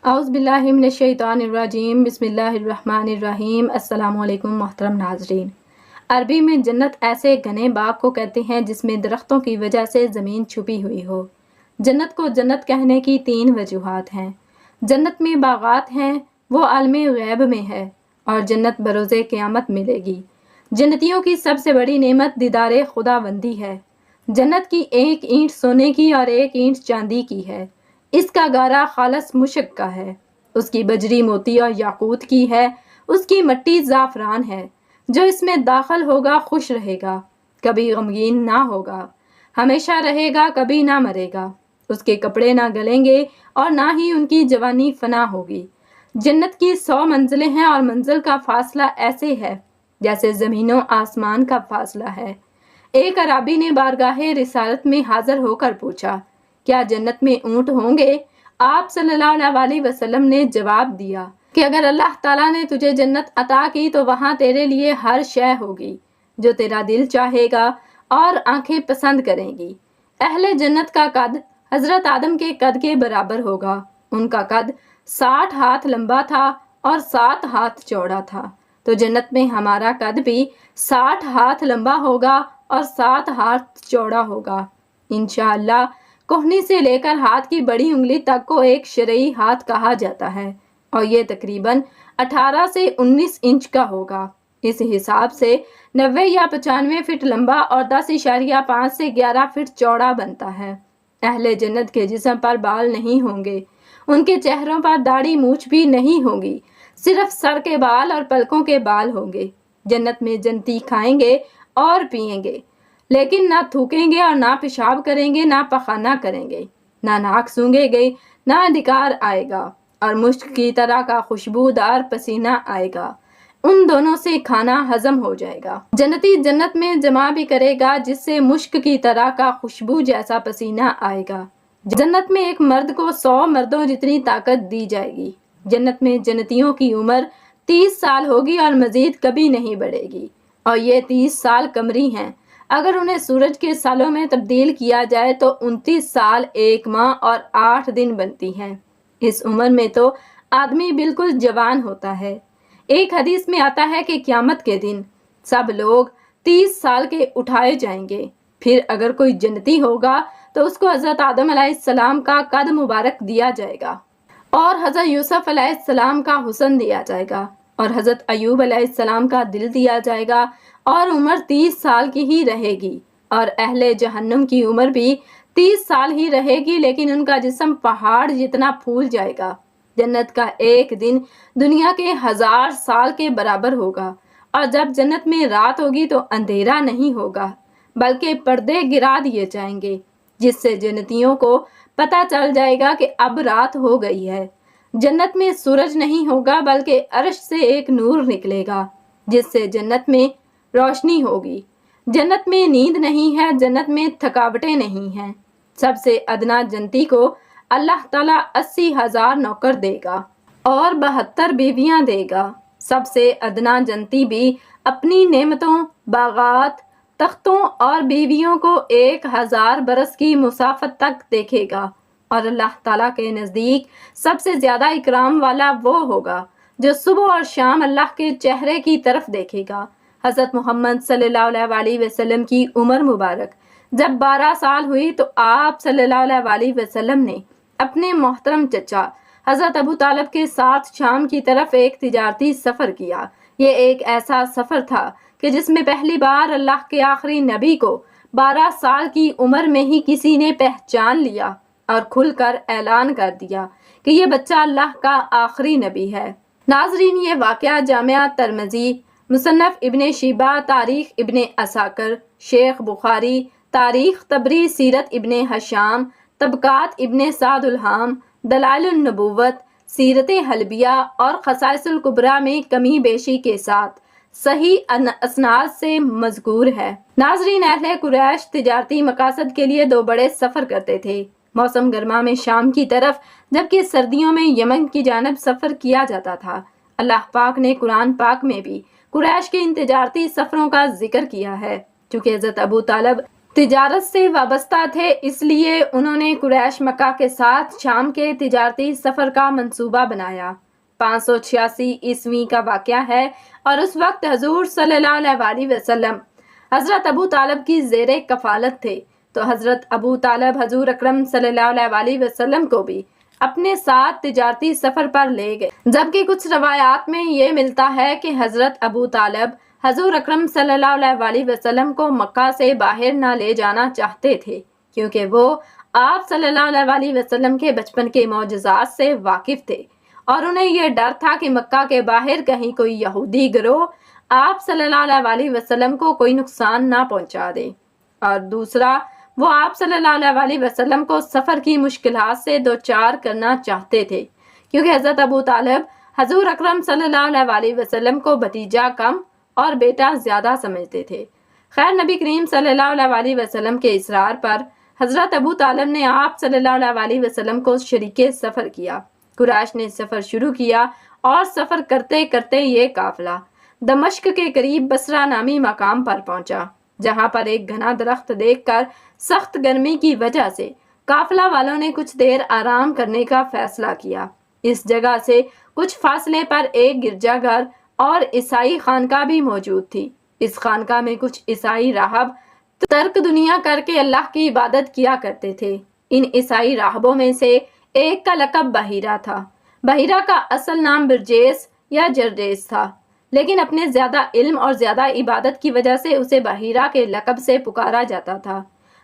اعوذ باللہ من الشیطان الرجیم، بسم اللہ الرحمن الرحیم۔ السلام علیکم محترم ناظرین۔ عربی میں جنت ایسے گھنے باغ کو کہتے ہیں جس میں درختوں کی وجہ سے زمین چھپی ہوئی ہو۔ جنت کو جنت کہنے کی 3 وجوہات ہیں۔ جنت میں باغات ہیں، وہ عالم غیب میں ہے، اور جنت بروز قیامت ملے گی۔ جنتیوں کی سب سے بڑی نعمت دیدار خدا بندی ہے۔ جنت کی 1 اینٹ سونے کی اور 1 اینٹ چاندی کی ہے۔ اس کا گارا خالص مشک کا ہے، اس کی بجری موتی اور یاقوت کی ہے، اس کی مٹی زعفران ہے۔ جو اس میں داخل ہوگا خوش رہے گا، کبھی غمگین نہ ہوگا، ہمیشہ رہے گا، کبھی نہ مرے گا۔ اس کے کپڑے نہ گلیں گے اور نہ ہی ان کی جوانی فنا ہوگی۔ جنت کی 100 منزلیں ہیں اور منزل کا فاصلہ ایسے ہے جیسے زمین و آسمان کا فاصلہ ہے۔ ایک اعرابی نے بارگاہ رسالت میں حاضر ہو کر پوچھا، کیا جنت میں اونٹ ہوں گے؟ آپ صلی اللہ علیہ وسلم نے جواب دیا کہ اگر اللہ تعالیٰ نے تجھے جنت عطا کی تو وہاں تیرے لیے ہر شے ہوگی جو تیرا دل چاہے گا اور آنکھیں پسند کریں گی۔ اہل جنت کا قد حضرت آدم کے قد کے برابر ہوگا۔ ان کا قد 60 ہاتھ لمبا تھا اور 7 ہاتھ چوڑا تھا، تو جنت میں ہمارا قد بھی 60 ہاتھ لمبا ہوگا اور 7 ہاتھ چوڑا ہوگا انشاءاللہ۔ کوہنی سے لے کر ہاتھ کی بڑی انگلی تک کو ایک شرعی ہاتھ کہا جاتا ہے، اور یہ تقریباً 18 سے 19 انچ کا ہوگا۔ اس حساب سے 90 یا 95 فٹ لمبا اور 10.5 سے 11 فٹ چوڑا بنتا ہے۔ اہل جنت کے جسم پر بال نہیں ہوں گے، ان کے چہروں پر داڑھی مونچھ بھی نہیں ہوگی، صرف سر کے بال اور پلکوں کے بال ہوں گے۔ جنت میں جنتی کھائیں گے اور پئیں گے، لیکن نہ تھوکیں گے اور نہ پیشاب کریں گے، نہ پخانہ کریں گے، نہ ناک سونگے گے، نہ ڈکار آئے گا، اور مشک کی طرح کا خوشبودار پسینہ آئے گا۔ ان دونوں سے کھانا ہضم ہو جائے گا۔ جنتی جنت میں جمع بھی کرے گا جس سے مشک کی طرح کا خوشبو جیسا پسینہ آئے گا۔ جنت میں ایک مرد کو 100 مردوں جتنی طاقت دی جائے گی۔ جنت میں جنتیوں کی عمر 30 سال ہوگی اور مزید کبھی نہیں بڑھے گی، اور یہ 30 سال قمری ہیں۔ اگر انہیں سورج کے سالوں میں تبدیل کیا جائے تو 29 سال 1 ماہ اور 8 دن بنتی ہیں۔ اس عمر میں تو آدمی بالکل جوان ہوتا ہے۔ ایک حدیث میں آتا ہے کہ قیامت کے دن سب لوگ 30 سال کے اٹھائے جائیں گے، پھر اگر کوئی جنتی ہوگا تو اس کو حضرت آدم علیہ السلام کا قد مبارک دیا جائے گا، اور حضرت یوسف علیہ السلام کا حسن دیا جائے گا، اور حضرت ایوب علیہ السلام کا دل دیا جائے گا، اور عمر 30 سال کی ہی رہے گی۔ اور اہل جہنم کی عمر بھی 30 سال ہی رہے گی، لیکن ان کا جسم پہاڑ جتنا پھول جائے گا۔ جنت کا ایک دن دنیا کے 1000 سال کے برابر ہوگا، اور جب جنت میں رات ہوگی تو اندھیرا نہیں ہوگا بلکہ پردے گرا دیے جائیں گے، جس سے جنتیوں کو پتہ چل جائے گا کہ اب رات ہو گئی ہے۔ جنت میں سورج نہیں ہوگا بلکہ عرش سے ایک نور نکلے گا جس سے جنت میں روشنی ہوگی۔ جنت میں نیند نہیں ہے، جنت میں تھکاوٹیں نہیں ہیں۔ سب سے ادنا جنتی کو اللہ تعالیٰ 80,000 نوکر دے گا اور 72 بیویاں دے گا۔ سب سے ادنا جنتی بھی اپنی نعمتوں، باغات، تختوں اور بیویوں کو 1000 برس کی مسافت تک دیکھے گا، اور اللہ تعالیٰ کے نزدیک سب سے زیادہ اکرام والا وہ ہوگا جو صبح اور شام اللہ کے چہرے کی طرف دیکھے گا۔ حضرت محمد صلی اللہ علیہ وسلم کی عمر مبارک جب 12 سال ہوئی تو آپ صلی اللہ علیہ وسلم نے اپنے محترم چچا حضرت ابو طالب کے ساتھ شام کی طرف ایک تجارتی سفر کیا۔ یہ ایک ایسا سفر تھا کہ جس میں پہلی بار اللہ کے آخری نبی کو 12 سال کی عمر میں ہی کسی نے پہچان لیا اور کھل کر اعلان کر دیا کہ یہ بچہ اللہ کا آخری نبی ہے۔ ناظرین، یہ واقعہ جامعہ ترمذی، مصنف ابن شیبہ، تاریخ ابن عساکر، شیخ بخاری، تاریخ طبری، سیرت ابن ہشام، طبقات ابن سعد الہام، دلائل النبوت، سیرت حلبیہ اور خصائص الکبریٰ میں کمی بیشی کے ساتھ صحیح اسناد سے مذکور ہے۔ ناظرین، اہل قریش تجارتی مقاصد کے لیے 2 بڑے سفر کرتے تھے۔ موسم گرما میں شام کی طرف، جبکہ سردیوں میں یمن کی جانب سفر کیا جاتا تھا۔ اللہ پاک نے قرآن پاک میں بھی قریش کے ان تجارتی سفروں کا ذکر کیا ہے، چونکہ حضرت ابو طالب تجارت سے وابستہ تھے، اس لیے انہوں نے قریش مکہ کے ساتھ شام کے تجارتی سفر کا منصوبہ بنایا۔ 586 عیسوی کا واقعہ ہے اور اس وقت حضور صلی اللہ علیہ وسلم حضرت ابو طالب کی زیر کفالت تھے، تو حضرت ابو طالب حضور اکرم صلی اللہ علیہ وسلم کو بھی اپنے ساتھ تجارتی سفر پر لے گئے، جبکہ کچھ روایات میں یہ ملتا ہے کہ حضرت ابو طالب حضور اکرم صلی اللہ علیہ وسلم کو مکہ سے باہر نہ لے جانا چاہتے تھے، کیونکہ وہ آپ صلی اللہ علیہ وسلم کے بچپن کے معجزات سے واقف تھے اور انہیں یہ ڈر تھا کہ مکہ کے باہر کہیں کوئی یہودی گروہ آپ صلی اللہ علیہ وسلم کو کوئی نقصان نہ پہنچا دے، اور دوسرا وہ آپ صلی اللہ علیہ وسلم کو سفر کی مشکلات سے دوچار کرنا چاہتے تھے، کیونکہ حضرت ابو طالب حضور اکرم صلی اللہ علیہ وسلم کو بھتیجا کم اور بیٹا زیادہ سمجھتے تھے۔ خیر، نبی کریم صلی اللہ علیہ وسلم کے اصرار پر حضرت ابو طالب نے آپ صلی اللہ علیہ وسلم کو شریک سفر کیا۔ قریش نے سفر شروع کیا اور سفر کرتے کرتے یہ قافلہ دمشق کے قریب بصرہ نامی مقام پر پہنچا، جہاں پر ایک گھنا درخت دیکھ کر سخت گرمی کی وجہ سے قافلہ والوں نے کچھ دیر آرام کرنے کا فیصلہ کیا۔ اس جگہ سے کچھ فاصلے پر ایک گرجا گھر اور عیسائی خانقاہ بھی موجود تھی۔ اس خانقاہ میں کچھ عیسائی راہب ترک دنیا کر کے اللہ کی عبادت کیا کرتے تھے۔ ان عیسائی راہبوں میں سے ایک کا لقب بحیرہ تھا۔ بحیرہ کا اصل نام برجیس یا جرجیس تھا، لیکن اپنے زیادہ علم اور زیادہ عبادت کی وجہ سے اسے بحیرہ کے لقب سے پکارا جاتا تھا۔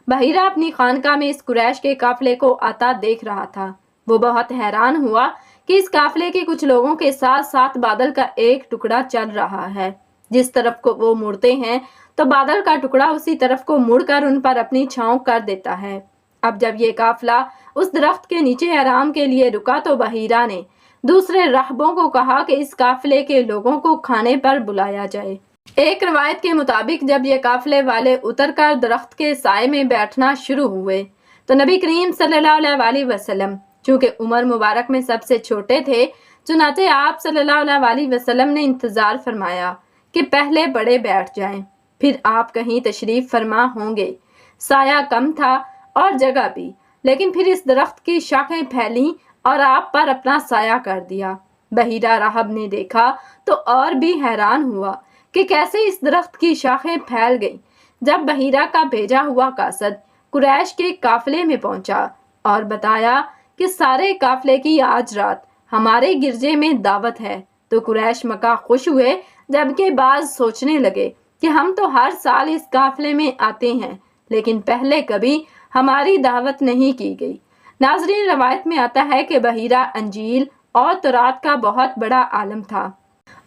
بحیرہ اپنی خانقاہ میں اس قریش کے قافلے کو آتا دیکھ رہا تھا۔ وہ بہت حیران ہوا کہ اس قافلے کے کچھ لوگوں کے ساتھ ساتھ بادل کا ایک ٹکڑا چل رہا ہے۔ جس طرف کو وہ مڑتے ہیں تو بادل کا ٹکڑا اسی طرف کو مڑ کر ان پر اپنی چھاؤں کر دیتا ہے۔ اب جب یہ قافلہ اس درخت کے نیچے آرام کے لیے رکا تو بحیرہ نے دوسرے راہبوں کو کہا کہ اس قافلے کے لوگوں کو کھانے پر بلایا جائے۔ ایک روایت کے مطابق جب یہ قافلے والے اتر کر درخت کے سائے میں بیٹھنا شروع ہوئے تو نبی کریم صلی اللہ علیہ وسلم چونکہ عمر مبارک میں سب سے چھوٹے تھے، چنانچہ آپ صلی اللہ علیہ وسلم نے انتظار فرمایا کہ پہلے بڑے بیٹھ جائیں، پھر آپ کہیں تشریف فرما ہوں گے۔ سایہ کم تھا اور جگہ بھی، لیکن پھر اس درخت کی شاخیں پھیلیں اور آپ پر اپنا سایہ کر دیا۔ بحیرہ راہب نے دیکھا تو اور بھی حیران ہوا کہ کیسے اس درخت کی شاخیں پھیل گئیں۔ جب بحیرہ کا بھیجا ہوا قاصد قریش کے قافلے میں پہنچا اور بتایا کہ سارے قافلے کی آج رات ہمارے گرجے میں دعوت ہے، تو قریش مکہ خوش ہوئے، جبکہ بعض سوچنے لگے کہ ہم تو ہر سال اس قافلے میں آتے ہیں، لیکن پہلے کبھی ہماری دعوت نہیں کی گئی۔ ناظرین، روایت میں آتا ہے کہ بحیرہ انجیل اور تورات کا بہت بڑا عالم تھا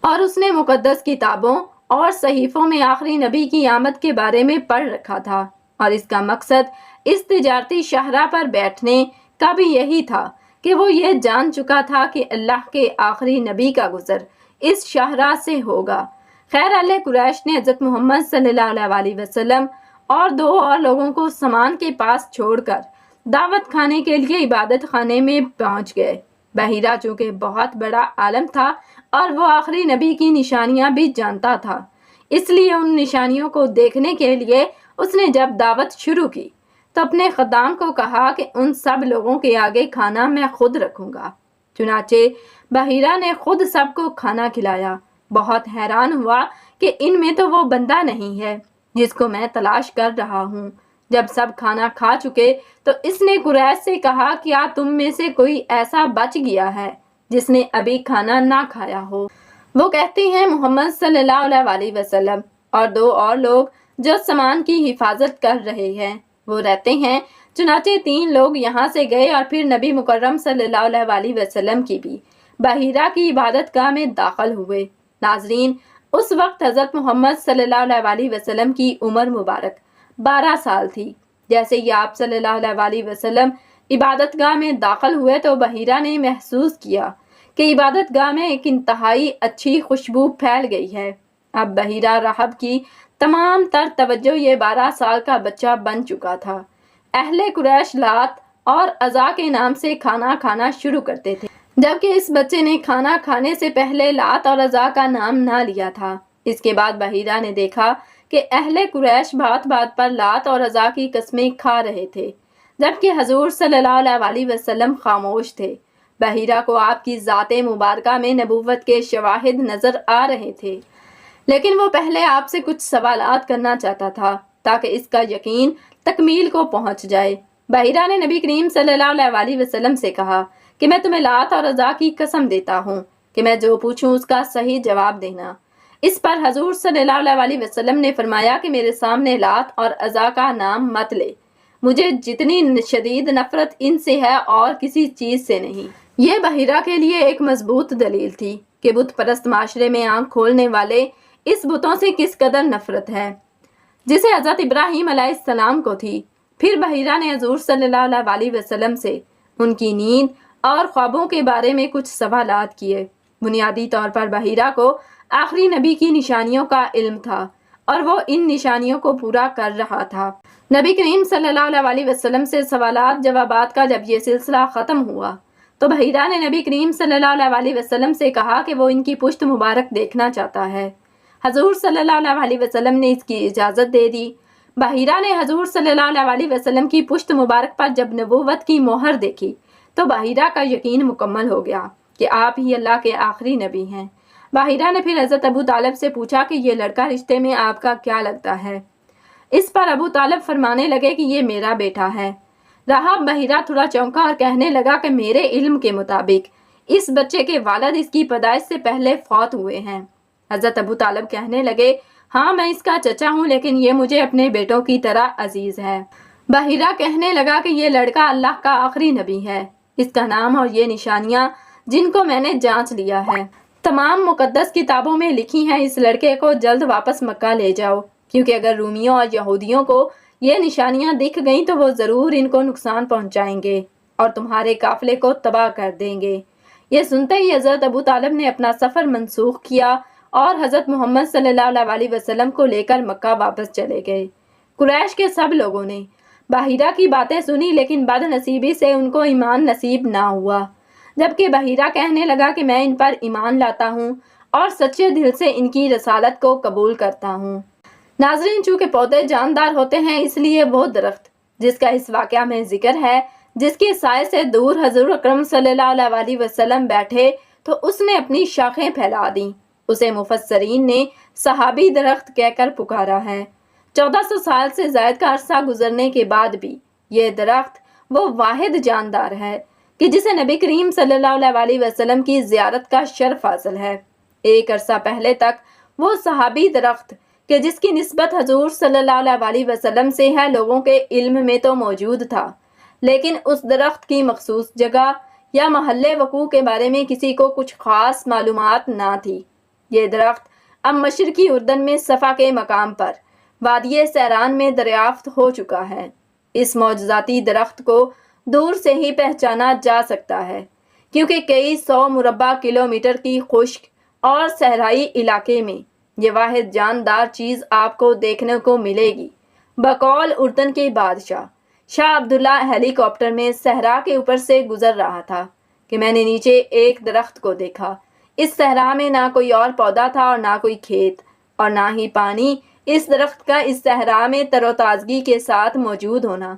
اور اس نے مقدس کتابوں اور صحیفوں میں آخری نبی کی آمد کے بارے میں پڑھ رکھا تھا، اور اس کا مقصد اس تجارتی شاہراہ پر بیٹھنے کا بھی یہی تھا کہ وہ یہ جان چکا تھا کہ اللہ کے آخری نبی کا گزر اس شاہراہ سے ہوگا۔ خیر، اہل قریش نے حضرت محمد صلی اللہ علیہ وسلم اور 2 اور لوگوں کو سامان کے پاس چھوڑ کر دعوت کھانے کے لیے عبادت خانے میں پہنچ گئے۔ بحیرہ چونکہ بہت بڑا عالم تھا اور وہ آخری نبی کی نشانیاں بھی جانتا تھا، اس لیے ان نشانیوں کو دیکھنے کے لیے اس نے جب دعوت شروع کی تو اپنے خدام کو کہا کہ ان سب لوگوں کے آگے کھانا میں خود رکھوں گا۔ چنانچہ بحیرہ نے خود سب کو کھانا کھلایا۔ بہت حیران ہوا کہ ان میں تو وہ بندہ نہیں ہے جس کو میں تلاش کر رہا ہوں۔ جب سب کھانا کھا چکے تو اس نے قریش سے کہا، کیا تم میں سے کوئی ایسا بچ گیا ہے جس نے ابھی کھانا نہ کھایا ہو؟ وہ کہتے ہیں محمد صلی اللہ علیہ وسلم اور 2 اور لوگ جو سامان کی حفاظت کر رہے ہیں، وہ رہتے ہیں۔ چنانچہ 3 لوگ یہاں سے گئے اور پھر نبی مکرم صلی اللہ علیہ وسلم کی بھی بحیرہ کی عبادت گاہ میں داخل ہوئے۔ ناظرین، اس وقت حضرت محمد صلی اللہ علیہ وسلم کی عمر مبارک 12 سال تھی۔ جیسے ہی آپ صلی اللہ علیہ وسلم عبادت گاہ میں داخل ہوئے تو بحیرہ نے محسوس کیا کہ عبادت گاہ میں ایک انتہائی اچھی خوشبو پھیل گئی ہے۔ اب بحیرہ راہب کی تمام تر توجہ یہ 12 سال کا بچہ بن چکا تھا۔ اہل قریش لات اور عزا کے نام سے کھانا کھانا شروع کرتے تھے، جبکہ اس بچے نے کھانا کھانے سے پہلے لات اور عزا کا نام نہ لیا تھا۔ اس کے بعد بحیرہ نے دیکھا کہ اہل قریش بات بات پر لات اور عزا کی قسمیں کھا رہے تھے، جبکہ حضور صلی اللہ علیہ وسلم خاموش تھے۔ بحیرہ کو آپ کی ذات مبارکہ میں نبوت کے شواہد نظر آ رہے تھے، لیکن وہ پہلے آپ سے کچھ سوالات کرنا چاہتا تھا تاکہ اس کا یقین تکمیل کو پہنچ جائے۔ بحیرہ نے نبی کریم صلی اللہ علیہ وسلم سے کہا کہ میں تمہیں لات اور عزا کی قسم دیتا ہوں کہ میں جو پوچھوں اس کا صحیح جواب دینا۔ اس پر حضور صلی اللہ علیہ وسلم نے فرمایا کہ میرے سامنے لات اور عزا کا نام مت لے، مجھے جتنی شدید نفرت ان سے ہے اور کسی چیز سے نہیں۔ یہ بحیرہ کے لیے ایک مضبوط دلیل تھی کہ بت پرست معاشرے میں آنکھ کھولنے والے اس بتوں سے کس قدر نفرت ہے جسے حضرت ابراہیم علیہ السلام کو تھی۔ پھر بحیرہ نے حضور صلی اللہ علیہ وسلم سے ان کی نیند اور خوابوں کے بارے میں کچھ سوالات کیے۔ بنیادی طور پر بحیرہ کو آخری نبی کی نشانیوں کا علم تھا اور وہ ان نشانیوں کو پورا کر رہا تھا۔ نبی کریم صلی اللہ علیہ وسلم سے سوالات جوابات کا جب یہ سلسلہ ختم ہوا تو بحیرہ نے نبی کریم صلی اللہ علیہ وسلم سے کہا کہ وہ ان کی پشت مبارک دیکھنا چاہتا ہے۔ حضور صلی اللہ علیہ وسلم نے اس کی اجازت دے دی۔ بحیرہ نے حضور صلی اللہ علیہ وسلم کی پشت مبارک پر جب نبوت کی مہر دیکھی تو بحیرہ کا یقین مکمل ہو گیا کہ آپ ہی اللہ کے آخری نبی ہیں۔ بحیرہ نے پھر حضرت ابو طالب سے پوچھا کہ یہ لڑکا رشتے میں آپ کا کیا لگتا ہے؟ اس پر ابو طالب فرمانے لگے کہ یہ میرا بیٹا ہے۔ راہب بحیرہ تھوڑا چونکا اور کہنے لگا کہ میرے علم کے مطابق اس بچے کے والد اس کی پیدائش سے پہلے فوت ہوئے ہیں۔ حضرت ابو طالب کہنے لگے، ہاں میں اس کا چچا ہوں لیکن یہ مجھے اپنے بیٹوں کی طرح عزیز ہے۔ بحیرہ کہنے لگا کہ یہ لڑکا اللہ کا آخری نبی ہے، اس کا نام اور یہ نشانیاں جن کو میں نے جانچ لیا ہے تمام مقدس کتابوں میں لکھی ہیں، اس لڑکے کو جلد واپس مکہ لے جاؤ، کیونکہ اگر رومیوں اور یہودیوں کو یہ نشانیاں دکھ گئیں تو وہ ضرور ان کو نقصان پہنچائیں گے اور تمہارے قافلے کو تباہ کر دیں گے۔ یہ سنتے ہی حضرت ابو طالب نے اپنا سفر منسوخ کیا اور حضرت محمد صلی اللہ علیہ وسلم کو لے کر مکہ واپس چلے گئے۔ قریش کے سب لوگوں نے بحیرہ کی باتیں سنی لیکن بد نصیبی سے ان کو ایمان نصیب نہ ہوا، جبکہ بحیرہ کہنے لگا کہ میں ان پر ایمان لاتا ہوں اور سچے دل سے ان کی رسالت کو قبول کرتا ہوں۔ ناظرین، چونکہ پودے جاندار ہوتے ہیں اس لیے وہ درخت جس کا اس واقعہ میں ذکر ہے، جس کے سائے سے دور حضور اکرم صلی اللہ علیہ وسلم بیٹھے تو اس نے اپنی شاخیں پھیلا دیں، اسے مفسرین نے صحابی درخت کہہ کر پکارا ہے۔ 1400 سال سے زائد کا عرصہ گزرنے کے بعد بھی یہ درخت وہ واحد جاندار ہے کہ جسے نبی کریم صلی اللہ علیہ وسلم کی زیارت کا شرف حاصل ہے۔ ایک عرصہ پہلے تک وہ صحابی درخت کہ جس کی نسبت حضور صلی اللہ علیہ وسلم سے ہے لوگوں کے علم میں تو موجود تھا، لیکن اس درخت کی مخصوص جگہ یا محل وقوع کے بارے میں کسی کو کچھ خاص معلومات نہ تھی۔ یہ درخت اب مشرقی اردن میں صفا کے مقام پر وادی سیران میں دریافت ہو چکا ہے۔ اس معجزاتی درخت کو دور سے ہی پہچانا جا سکتا ہے کیونکہ کئی 100 مربع کلومیٹر کی خشک اور صحرائی علاقے میں یہ واحد جاندار چیز آپ کو دیکھنے کو ملے گی۔ بقول اردن کے بادشاہ شاہ عبداللہ ہیلی کاپٹر میں صحرا کے اوپر سے گزر رہا تھا کہ میں نے نیچے ایک درخت کو دیکھا۔ اس صحرا میں نہ کوئی اور پودا تھا اور نہ کوئی کھیت اور نہ ہی پانی۔ اس درخت کا اس صحرا میں تر و تازگی کے ساتھ موجود ہونا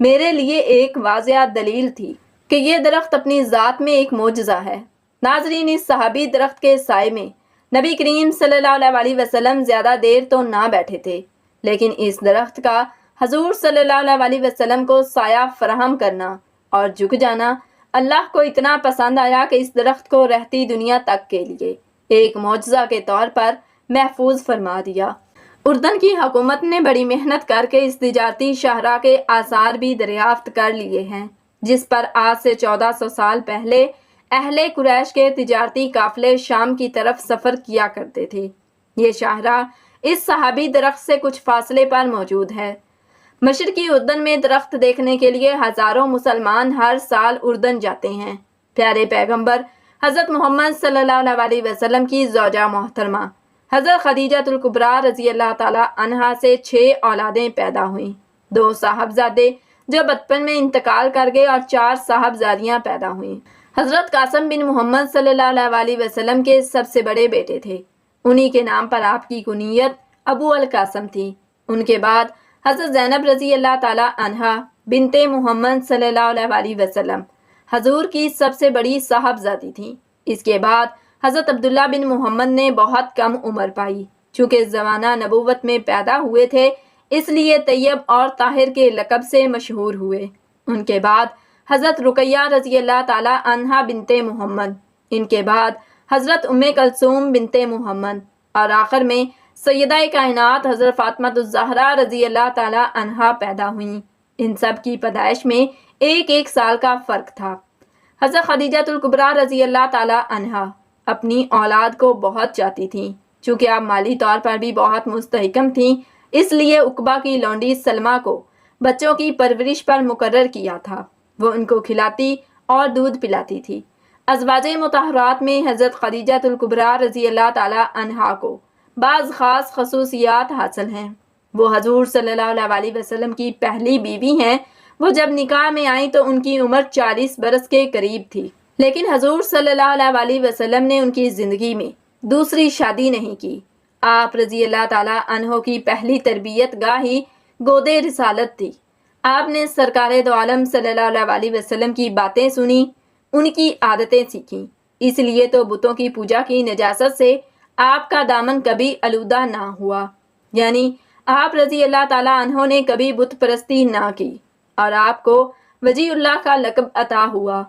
میرے لیے ایک واضح دلیل تھی کہ یہ درخت اپنی ذات میں ایک معجزہ ہے۔ ناظرین، اس صحابی درخت کے سائے میں نبی کریم صلی اللہ علیہ وسلم زیادہ دیر تو نہ بیٹھے تھے، لیکن اس درخت کا حضور صلی اللہ علیہ وسلم کو سایہ فراہم کرنا اور جھک جانا اللہ کو اتنا پسند آیا کہ اس درخت کو رہتی دنیا تک کے لیے ایک معجزہ کے طور پر محفوظ فرما دیا۔ اردن کی حکومت نے بڑی محنت کر کے اس تجارتی شاہراہ کے آثار بھی دریافت کر لیے ہیں جس پر آج سے 1400 سال پہلے اہل قریش کے تجارتی قافلے شام کی طرف سفر کیا کرتے تھے۔ یہ شاہراہ اس صحابی درخت سے کچھ فاصلے پر موجود ہے۔ مشرقی اردن میں درخت دیکھنے کے لیے ہزاروں مسلمان ہر سال اردن جاتے ہیں۔ پیارے پیغمبر حضرت محمد صلی اللہ علیہ وسلم کی زوجہ محترمہ حضرت خدیجہ الکبریٰ رضی اللہ تعالی عنہا سے 6 اولادیں پیدا ہوئیں، 2 صاحبزادے جو بچپن میں انتقال کر گئے اور 4 صاحبزادیاں پیدا ہوئیں۔ حضرت قاسم بن محمد صلی اللہ علیہ وسلم کے سب سے بڑے بیٹے تھے، انہی کے نام پر آپ کی کنیت ابو القاسم تھی۔ ان کے بعد حضرت زینب رضی اللہ تعالی عنہا بنت محمد صلی اللہ علیہ وسلم حضور کی سب سے بڑی صاحبزادی تھیں۔ اس کے بعد حضرت عبداللہ بن محمد نے بہت کم عمر پائی۔ چونکہ زمانہ نبوت میں پیدا ہوئے تھے اس لیے طیب اور طاہر کے لقب سے مشہور ہوئے۔ ان کے بعد حضرت رقیہ رضی اللہ تعالی عنہا بنت محمد، ان کے بعد حضرت ام کلثوم بنت محمد، اور آخر میں سیدہ کائنات حضرت فاطمہ الزہرا رضی اللہ تعالی عنہا پیدا ہوئیں۔ ان سب کی پیدائش میں ایک سال کا فرق تھا۔ حضرت خدیجہ الکبریٰ رضی اللہ تعالی عنہا اپنی اولاد کو بہت چاہتی تھیں۔ چونکہ آپ مالی طور پر بھی بہت مستحکم تھیں اس لیے عقبہ کی لونڈی سلمہ کو بچوں کی پرورش پر مقرر کیا تھا۔ وہ ان کو کھلاتی اور دودھ پلاتی تھی۔ ازواج مطہرات میں حضرت خدیجہ الکبریٰ رضی اللہ تعالی عنہا کو بعض خاص خصوصیات حاصل ہیں۔ وہ حضور صلی اللہ علیہ وسلم کی پہلی بیوی ہیں۔ وہ جب نکاح میں آئیں تو ان کی عمر 40 برس کے قریب تھی، لیکن حضور صلی اللہ علیہ وسلم نے ان کی زندگی میں دوسری شادی نہیں کی۔ آپ رضی اللہ تعالیٰ عنہ کی پہلی تربیت گاہ ہی گود رسالت تھی۔ آپ نے سرکار دو عالم صلی اللہ علیہ وسلم کی باتیں سنی، ان کی عادتیں سیکھیں۔ اس لیے تو بتوں کی پوجا کی نجاست سے آپ کا دامن کبھی آلودہ نہ ہوا، یعنی آپ رضی اللہ تعالیٰ عنہ نے کبھی بت پرستی نہ کی، اور آپ کو وجی اللہ کا لقب عطا ہوا۔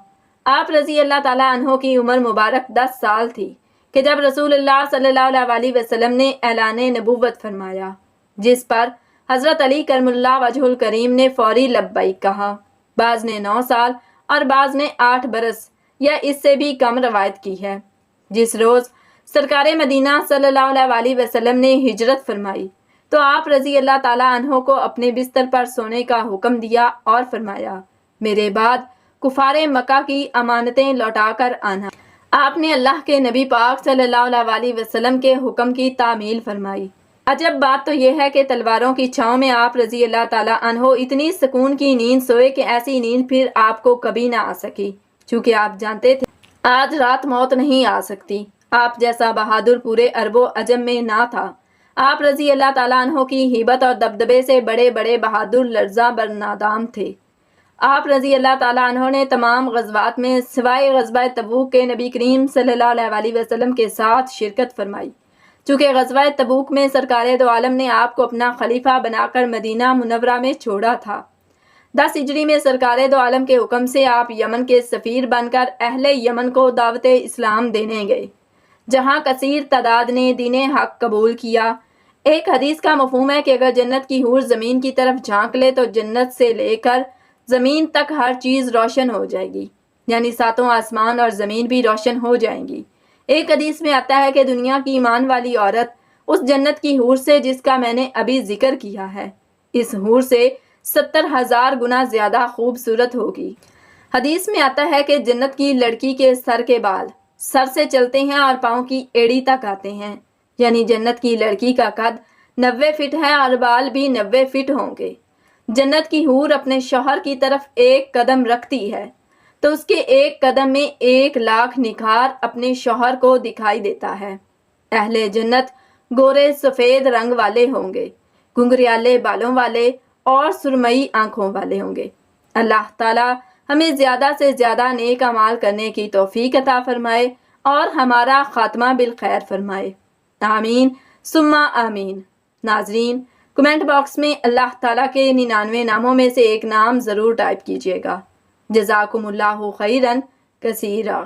آپ رضی اللہ تعالیٰ عنہ کی عمر مبارک 10 سال تھی کہ جب رسول اللہ صلی اللہ علیہ وسلم نے اعلان نبوت فرمایا، جس پر حضرت علی کرم اللہ وجہ الکریم نے فوری لبیک کہا۔ بعض نے 9 سال اور بعض نے 8 برس یا اس سے بھی کم روایت کی ہے۔ جس روز سرکار مدینہ صلی اللہ علیہ وسلم نے ہجرت فرمائی تو آپ رضی اللہ تعالیٰ عنہ کو اپنے بستر پر سونے کا حکم دیا اور فرمایا، میرے بعد کفار مکہ کی امانتیں لوٹا کر آنا۔ آپ نے اللہ کے نبی پاک صلی اللہ علیہ وسلم کے حکم کی تعمیل فرمائی۔ عجب بات تو یہ ہے کہ تلواروں کی چھاؤں میں آپ رضی اللہ تعالیٰ عنہ اتنی سکون کی نیند سوئے کہ ایسی نیند پھر آپ کو کبھی نہ آ سکی، چونکہ آپ جانتے تھے آج رات موت نہیں آ سکتی۔ آپ جیسا بہادر پورے عرب و عجم میں نہ تھا۔ آپ رضی اللہ تعالیٰ عنہ کی ہیبت اور دبدبے سے بڑے بڑے بہادر لرزاں بر نادام تھے۔ آپ رضی اللہ تعالیٰ عنہ نے تمام غزوات میں سوائے غزوہ تبوک کے نبی کریم صلی اللہ علیہ وسلم کے ساتھ شرکت فرمائی۔ چونکہ غزوہ تبوک میں سرکار دو عالم نے آپ کو اپنا خلیفہ بنا کر مدینہ منورہ میں چھوڑا تھا۔ 10 ہجری میں سرکار دو عالم کے حکم سے آپ یمن کے سفیر بن کر اہل یمن کو دعوت اسلام دینے گئے، جہاں کثیر تعداد نے دین حق قبول کیا۔ ایک حدیث کا مفہوم ہے کہ اگر جنت کی حور زمین کی طرف جھانک لے تو جنت سے لے کر زمین تک ہر چیز روشن ہو جائے گی، یعنی 7 آسمان اور زمین بھی روشن ہو جائیں گی۔ ایک حدیث میں آتا ہے کہ دنیا کی ایمان والی عورت اس جنت کی حور سے جس کا میں نے ابھی ذکر کیا ہے، اس حور سے 70,000 گنا زیادہ خوبصورت ہوگی۔ حدیث میں آتا ہے کہ جنت کی لڑکی کے سر کے بال سر سے چلتے ہیں اور پاؤں کی ایڑی تک آتے ہیں، یعنی جنت کی لڑکی کا قد 90 فٹ ہے اور بال بھی 90 فٹ ہوں گے۔ جنت کی حور اپنے شوہر کی طرف ایک قدم رکھتی ہے تو اس کے ایک قدم میں 1,00,000 نکھار اپنے شوہر کو دکھائی دیتا ہے۔ اہل جنت گورے سفید رنگ والے ہوں گے، گھنگریالے بالوں والے اور سرمئی آنکھوں والے ہوں گے۔ اللہ تعالی ہمیں زیادہ سے زیادہ نیک اعمال کرنے کی توفیق عطا فرمائے اور ہمارا خاتمہ بالخیر فرمائے، آمین ثم آمین۔ ناظرین، کمنٹ باکس میں اللہ تعالیٰ کے 99 ناموں میں سے ایک نام ضرور ٹائپ کیجیے گا۔ جزاکم اللہ خیرا کثیرا۔